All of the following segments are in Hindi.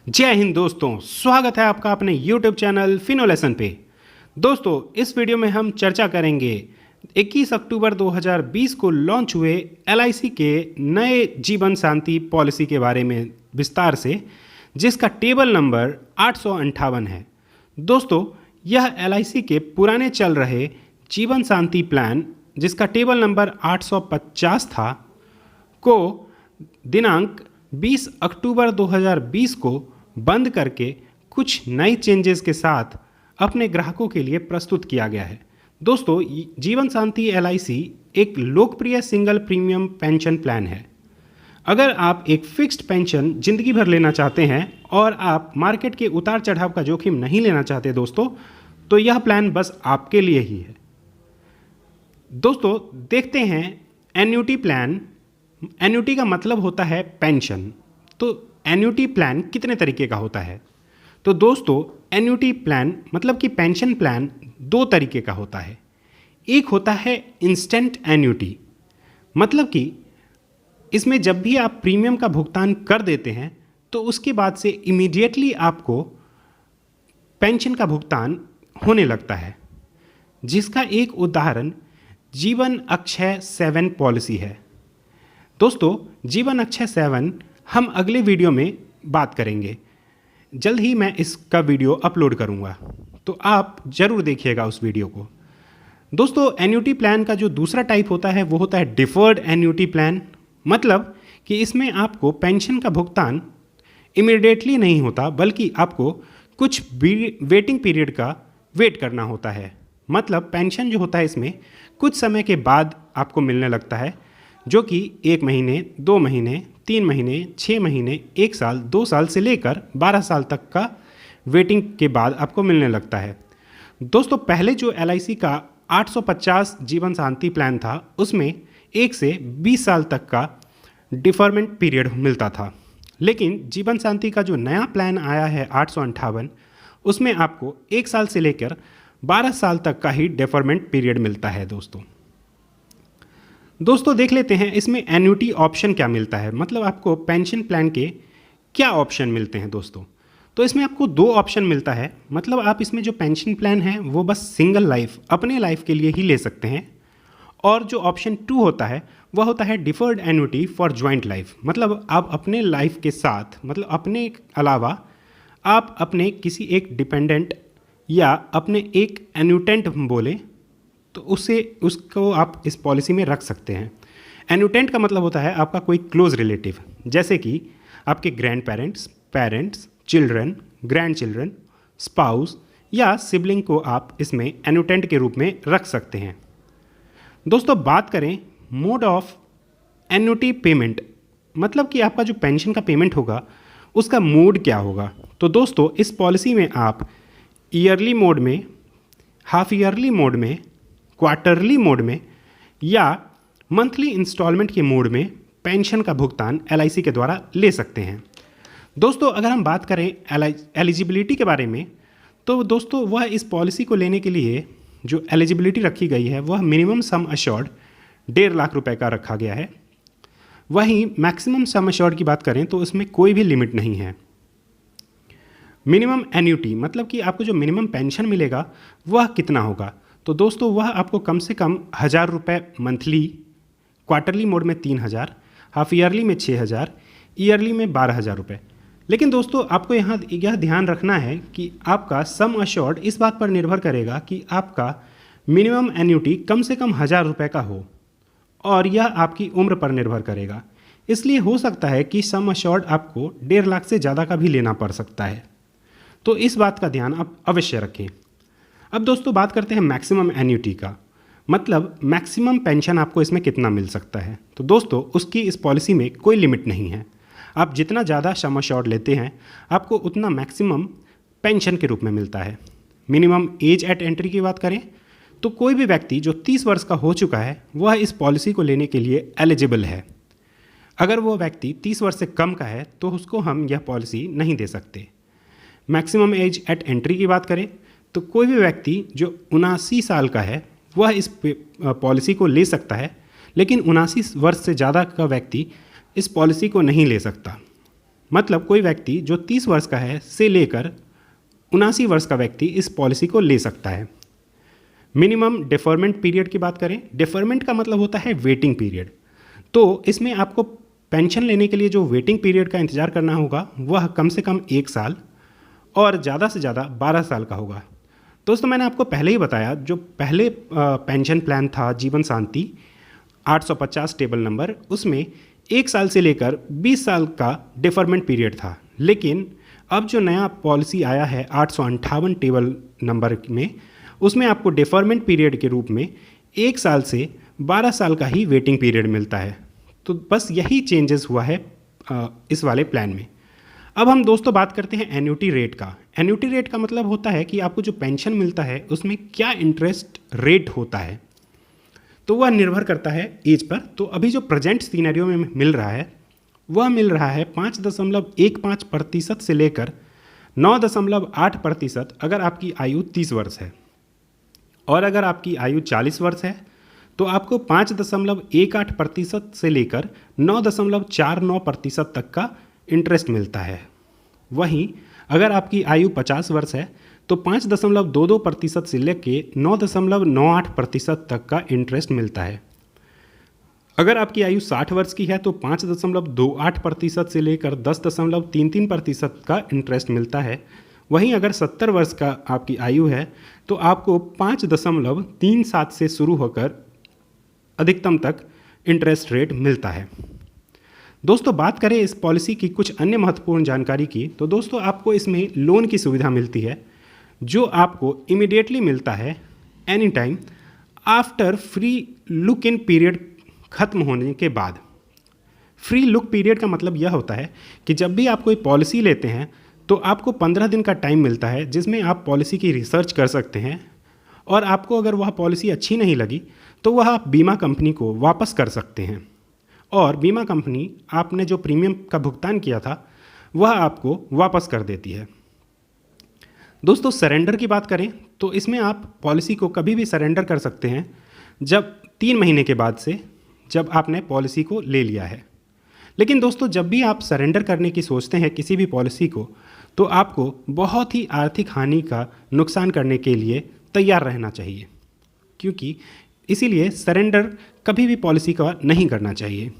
जय हिंद दोस्तों, स्वागत है आपका अपने YouTube चैनल फिनोलेसन पे। दोस्तों, इस वीडियो में हम चर्चा करेंगे 21 अक्टूबर 2020 को लॉन्च हुए LIC के नए जीवन शांति पॉलिसी के बारे में विस्तार से, जिसका टेबल नंबर 858 है। दोस्तों, यह LIC के पुराने चल रहे जीवन शांति प्लान, जिसका टेबल नंबर 850 था, को दिनांक 20 अक्टूबर 2020 को बंद करके कुछ नई चेंजेस के साथ अपने ग्राहकों के लिए प्रस्तुत किया गया है। दोस्तों, जीवन शांति LIC एक लोकप्रिय सिंगल प्रीमियम पेंशन प्लान है। अगर आप एक फिक्स्ड पेंशन जिंदगी भर लेना चाहते हैं और आप मार्केट के उतार चढ़ाव का जोखिम नहीं लेना चाहते दोस्तों, तो यह प्लान बस आपके लिए ही है। दोस्तों, देखते हैं एन्युटी प्लान। एन्युटी का मतलब होता है पेंशन। तो एन्युटी प्लान कितने तरीके का होता है? तो दोस्तों, एन्युटी प्लान मतलब कि पेंशन प्लान दो तरीके का होता है। एक होता है इंस्टेंट एन्युटी, मतलब कि इसमें जब भी आप प्रीमियम का भुगतान कर देते हैं तो उसके बाद से इमीडिएटली आपको पेंशन का भुगतान होने लगता है, जिसका एक उदाहरण जीवन अक्षय 7 पॉलिसी है। दोस्तों, जीवन अक्षय 7 हम अगले वीडियो में बात करेंगे। जल्द ही मैं इसका वीडियो अपलोड करूंगा, तो आप ज़रूर देखिएगा उस वीडियो को। दोस्तों, एन्युटी प्लान का जो दूसरा टाइप होता है वो होता है डिफर्ड एन्युटी प्लान, मतलब कि इसमें आपको पेंशन का भुगतान इमीडिएटली नहीं होता, बल्कि आपको कुछ वेटिंग पीरियड का वेट करना होता है। मतलब पेंशन जो होता है इसमें कुछ समय के बाद आपको मिलने लगता है, जो कि 1 महीने, 2 महीने, 3 महीने, 6 महीने, 1 साल, 2 साल से लेकर 12 साल तक का वेटिंग के बाद आपको मिलने लगता है। दोस्तों, पहले जो LIC का 850 जीवन शांति प्लान था, उसमें 1 से 20 साल तक का डिफरमेंट पीरियड मिलता था। लेकिन जीवन शांति का जो नया प्लान आया है 858, उसमें आपको 1 साल से लेकर 12 साल तक का ही डिफरमेंट पीरियड मिलता है। दोस्तों देख लेते हैं इसमें एन्युटी ऑप्शन क्या मिलता है, मतलब आपको पेंशन प्लान के क्या ऑप्शन मिलते हैं। दोस्तों, तो इसमें आपको 2 ऑप्शन मिलता है। मतलब आप इसमें जो पेंशन प्लान है वो बस सिंगल लाइफ, अपने लाइफ के लिए ही ले सकते हैं। और जो ऑप्शन 2 होता है वह होता है deferred annuity for joint life, मतलब आप अपने लाइफ के साथ, मतलब अपने अलावा आप अपने किसी एक डिपेंडेंट या अपने एक एन्यूटेंट बोले तो उसको आप इस पॉलिसी में रख सकते हैं। एन्यूटेंट का मतलब होता है आपका कोई क्लोज रिलेटिव, जैसे कि आपके grand parents, parents, children, grand children, spouse या सिबलिंग को आप इसमें एन्यूटेंट के रूप में रख सकते हैं। दोस्तों, बात करें मोड ऑफ एन्युटी पेमेंट, मतलब कि आपका जो पेंशन का पेमेंट होगा उसका मोड क्या होगा। तो दोस्तों, इस पॉलिसी में आप ईयरली मोड में, हाफ ईयरली मोड में, क्वार्टरली मोड में या मंथली इंस्टॉलमेंट के मोड में पेंशन का भुगतान LIC के द्वारा ले सकते हैं। दोस्तों, अगर हम बात करें एलिजिबिलिटी के बारे में, तो दोस्तों वह इस पॉलिसी को लेने के लिए जो एलिजिबिलिटी रखी गई है वह मिनिमम सम अश्योर्ड 1.5 लाख रुपए का रखा गया है। वहीं मैक्सिमम सम अश्योर्ड की बात करें तो उसमें कोई भी लिमिट नहीं है। मिनिमम एन्युटी, मतलब कि आपको जो मिनिमम पेंशन मिलेगा वह कितना होगा। तो दोस्तों, वह आपको कम से कम 1000 रुपये मंथली, क्वार्टरली मोड में 3000, हाफ ईयरली में 6000, ईयरली में 12000 रुपये। लेकिन दोस्तों, आपको यहाँ यह ध्यान रखना है कि आपका सम अश्योर्ड इस बात पर निर्भर करेगा कि आपका मिनिमम एन्युटी कम से कम 1000 रुपये का हो, और यह आपकी उम्र पर निर्भर करेगा। इसलिए हो सकता है कि सम अश्योर्ड आपको 1.5 लाख से ज़्यादा का भी लेना पड़ सकता है। तो इस बात का ध्यान आप अवश्य रखें। अब दोस्तों बात करते हैं मैक्सिमम एन्युटी का, मतलब मैक्सिमम पेंशन आपको इसमें कितना मिल सकता है। तो दोस्तों, उसकी इस पॉलिसी में कोई लिमिट नहीं है। आप जितना ज़्यादा सम अश्योर्ड लेते हैं आपको उतना मैक्सिमम पेंशन के रूप में मिलता है। मिनिमम एज एट एंट्री की बात करें तो कोई भी व्यक्ति जो 30 वर्ष का हो चुका है वह इस पॉलिसी को लेने के लिए एलिजिबल है। अगर वो व्यक्ति 30 वर्ष से कम का है तो उसको हम यह पॉलिसी नहीं दे सकते। मैक्सिमम एज एट एंट्री की बात करें तो कोई भी व्यक्ति जो 79 साल का है वह इस पॉलिसी को ले सकता है, लेकिन 79 वर्ष से ज़्यादा का व्यक्ति इस पॉलिसी को नहीं ले सकता। मतलब कोई व्यक्ति जो 30 वर्ष का है से लेकर 79 वर्ष का व्यक्ति इस पॉलिसी को ले सकता है। मिनिमम डेफरमेंट पीरियड की बात करें, डेफरमेंट का मतलब होता है वेटिंग पीरियड। तो इसमें आपको पेंशन लेने के लिए जो वेटिंग पीरियड का इंतज़ार करना होगा वह कम से कम 1 साल और ज़्यादा से ज़्यादा 12 साल का होगा। दोस्तों मैंने आपको पहले ही बताया, जो पहले पेंशन प्लान था जीवन शांति 850 टेबल नंबर, उसमें 1 साल से लेकर 20 साल का डेफरमेंट पीरियड था। लेकिन अब जो नया पॉलिसी आया है 858 टेबल नंबर में, उसमें आपको डेफरमेंट पीरियड के रूप में 1 साल से 12 साल का ही वेटिंग पीरियड मिलता है। तो बस यही चेंजेस हुआ है इस वाले प्लान में। अब हम दोस्तों बात करते हैं एन्युटी रेट का। एन्युटी रेट का मतलब होता है कि आपको जो पेंशन मिलता है उसमें क्या इंटरेस्ट रेट होता है, तो वह निर्भर करता है एज पर। तो अभी जो प्रेजेंट सिनेरियो में मिल रहा है वह मिल रहा है 5.15% से लेकर 9.8% अगर आपकी आयु 30 वर्ष है, और अगर आपकी आयु 40 वर्ष है तो आपको 5.18% से लेकर 9.49% तक का इंटरेस्ट मिलता है। वहीं अगर आपकी आयु 50 वर्ष है तो 5.22% से लेकर 9.98% तक का इंटरेस्ट मिलता है। अगर आपकी आयु 60 वर्ष की है तो 5.28% से लेकर 10.33% का इंटरेस्ट मिलता है। वहीं अगर 70 वर्ष का आपकी आयु है तो आपको 5.37 से शुरू होकर अधिकतम तक इंटरेस्ट रेट मिलता है। दोस्तों बात करें इस पॉलिसी की कुछ अन्य महत्वपूर्ण जानकारी की, तो दोस्तों आपको इसमें लोन की सुविधा मिलती है जो आपको इमीडिएटली मिलता है any time after free look in period खत्म होने के बाद। फ्री लुक पीरियड का मतलब यह होता है कि जब भी आप कोई पॉलिसी लेते हैं तो आपको 15 दिन का टाइम मिलता है जिसमें आप पॉलिसी की रिसर्च कर सकते हैं, और आपको अगर वह पॉलिसी अच्छी नहीं लगी तो वह आप बीमा कंपनी को वापस कर सकते हैं, और बीमा कंपनी आपने जो प्रीमियम का भुगतान किया था वह आपको वापस कर देती है। दोस्तों सरेंडर की बात करें तो इसमें आप पॉलिसी को कभी भी सरेंडर कर सकते हैं जब 3 महीने के बाद से, जब आपने पॉलिसी को ले लिया है। लेकिन दोस्तों जब भी आप सरेंडर करने की सोचते हैं किसी भी पॉलिसी को, तो आपको बहुत ही आर्थिक हानि का नुकसान करने के लिए तैयार रहना चाहिए, क्योंकि इसीलिए सरेंडर कभी भी पॉलिसी का नहीं करना चाहिए।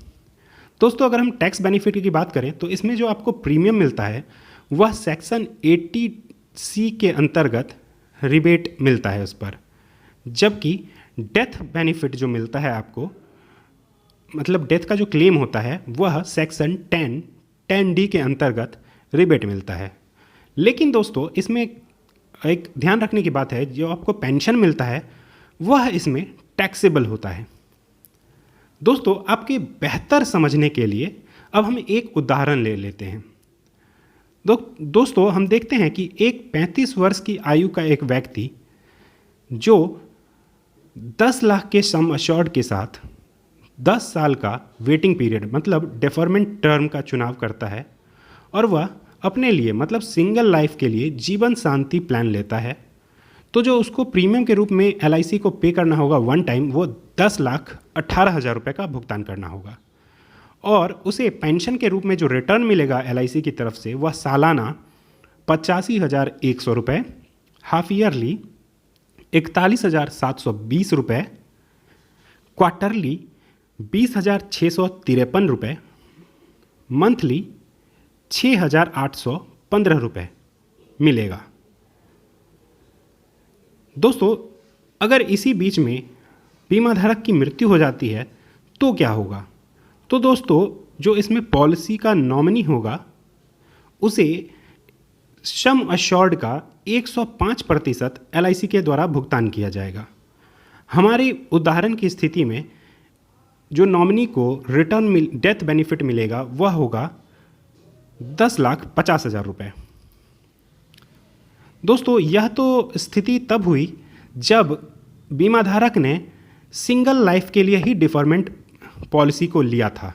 दोस्तों अगर हम टैक्स बेनिफिट की बात करें तो इसमें जो आपको प्रीमियम मिलता है वह सेक्शन 80C के अंतर्गत रिबेट मिलता है उस पर, जबकि डेथ बेनिफिट जो मिलता है आपको, मतलब डेथ का जो क्लेम होता है वह सेक्शन 10D के अंतर्गत रिबेट मिलता है। लेकिन दोस्तों इसमें एक ध्यान रखने की बात है, जो आपको पेंशन मिलता है वह इसमें टैक्सेबल होता है। दोस्तों आपके बेहतर समझने के लिए अब हम एक उदाहरण ले लेते हैं। दोस्तों हम देखते हैं कि एक 35 वर्ष की आयु का एक व्यक्ति जो 10 लाख के सम अश्योर्ड के साथ 10 साल का वेटिंग पीरियड मतलब डेफरमेंट टर्म का चुनाव करता है, और वह अपने लिए मतलब सिंगल लाइफ के लिए जीवन शांति प्लान लेता है, तो जो उसको प्रीमियम के रूप में LIC को पे करना होगा वन टाइम, वो 10,18,000 रुपये का भुगतान करना होगा, और उसे पेंशन के रूप में जो रिटर्न मिलेगा LIC की तरफ से वह सालाना 85,100 रुपये, हाफ ईयरली 41,720 रुपये, क्वार्टरली 20,653 रुपये, मंथली 6,815 रुपये मिलेगा। दोस्तों अगर इसी बीच में बीमा धारक की मृत्यु हो जाती है तो क्या होगा? तो दोस्तों जो इसमें पॉलिसी का नॉमिनी होगा उसे सम अश्योर्ड का 105% LIC के द्वारा भुगतान किया जाएगा। हमारे उदाहरण की स्थिति में जो नॉमिनी को रिटर्न डेथ बेनिफिट मिलेगा वह होगा 10,50,000 रुपये। दोस्तों यह तो स्थिति तब हुई जब बीमाधारक ने सिंगल लाइफ के लिए ही डिफरमेंट पॉलिसी को लिया था।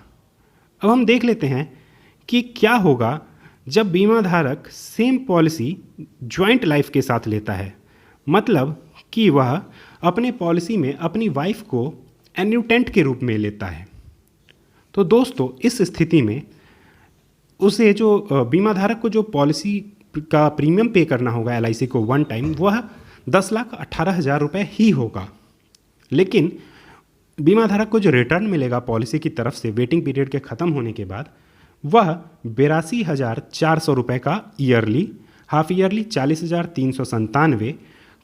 अब हम देख लेते हैं कि क्या होगा जब बीमाधारक सेम पॉलिसी ज्वाइंट लाइफ के साथ लेता है, मतलब कि वह अपने पॉलिसी में अपनी वाइफ को एन्यूटेंट के रूप में लेता है। तो दोस्तों इस स्थिति में उसे जो बीमा धारक को जो पॉलिसी का प्रीमियम पे करना होगा LIC को वन टाइम, वह 10,18,000 रुपये ही होगा। लेकिन बीमा धारक को जो रिटर्न मिलेगा पॉलिसी की तरफ से वेटिंग पीरियड के ख़त्म होने के बाद, वह 82,400 रुपये का ईयरली, हाफ ईयरली 40,397,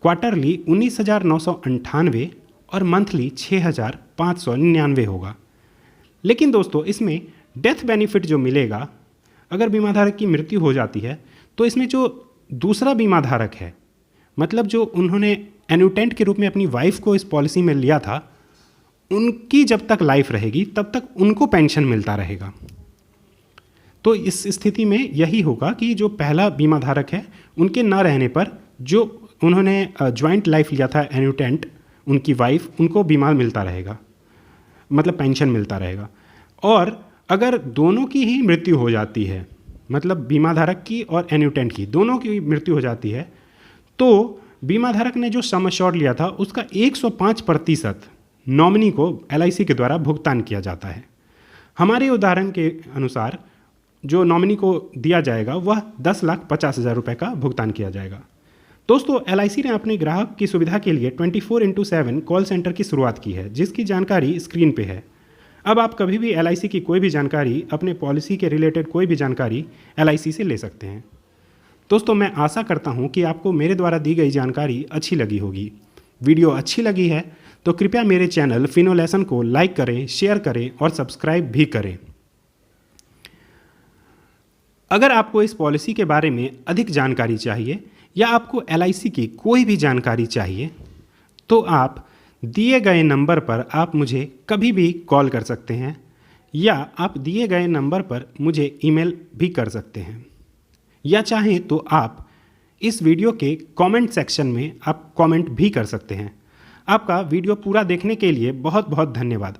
क्वार्टरली 19,998 और मंथली 6,599 होगा। लेकिन दोस्तों इसमें डेथ बेनिफिट जो मिलेगा, अगर बीमा धारक की मृत्यु हो जाती है तो इसमें जो दूसरा बीमा धारक है, मतलब जो उन्होंने एन्यूटेंट के रूप में अपनी वाइफ को इस पॉलिसी में लिया था, उनकी जब तक लाइफ रहेगी तब तक उनको पेंशन मिलता रहेगा। तो इस स्थिति में यही होगा कि जो पहला बीमा धारक है उनके ना रहने पर जो उन्होंने जॉइंट लाइफ लिया था एन्यूटेंट, उनकी वाइफ, उनको बीमा मिलता रहेगा, मतलब पेंशन मिलता रहेगा। और अगर दोनों की ही मृत्यु हो जाती है, मतलब बीमा धारक की और एन्यूटेंट की दोनों की मृत्यु हो जाती है, तो बीमा धारक ने जो सम एश्योर्ड लिया था उसका 105% नॉमिनी को LIC के द्वारा भुगतान किया जाता है। हमारे उदाहरण के अनुसार जो नॉमिनी को दिया जाएगा वह 10,50,000 रुपये का भुगतान किया जाएगा। दोस्तों LIC ने अपने ग्राहक की सुविधा के लिए 24/7 कॉल सेंटर की शुरुआत की है, जिसकी जानकारी स्क्रीन पे है। अब आप कभी भी LIC की कोई भी जानकारी, अपने पॉलिसी के रिलेटेड कोई भी जानकारी LIC से ले सकते हैं। दोस्तों मैं आशा करता हूँ कि आपको मेरे द्वारा दी गई जानकारी अच्छी लगी होगी। वीडियो अच्छी लगी है तो कृपया मेरे चैनल फिनोलेसन को लाइक करें, शेयर करें और सब्सक्राइब भी करें। अगर आपको इस पॉलिसी के बारे में अधिक जानकारी चाहिए या आपको LIC की कोई भी जानकारी चाहिए तो आप दिए गए नंबर पर आप मुझे कभी भी कॉल कर सकते हैं या आप दिए गए नंबर पर मुझे ईमेल भी कर सकते हैं, या चाहें तो आप इस वीडियो के कमेंट सेक्शन में आप कमेंट भी कर सकते हैं। आपका वीडियो पूरा देखने के लिए बहुत बहुत धन्यवाद।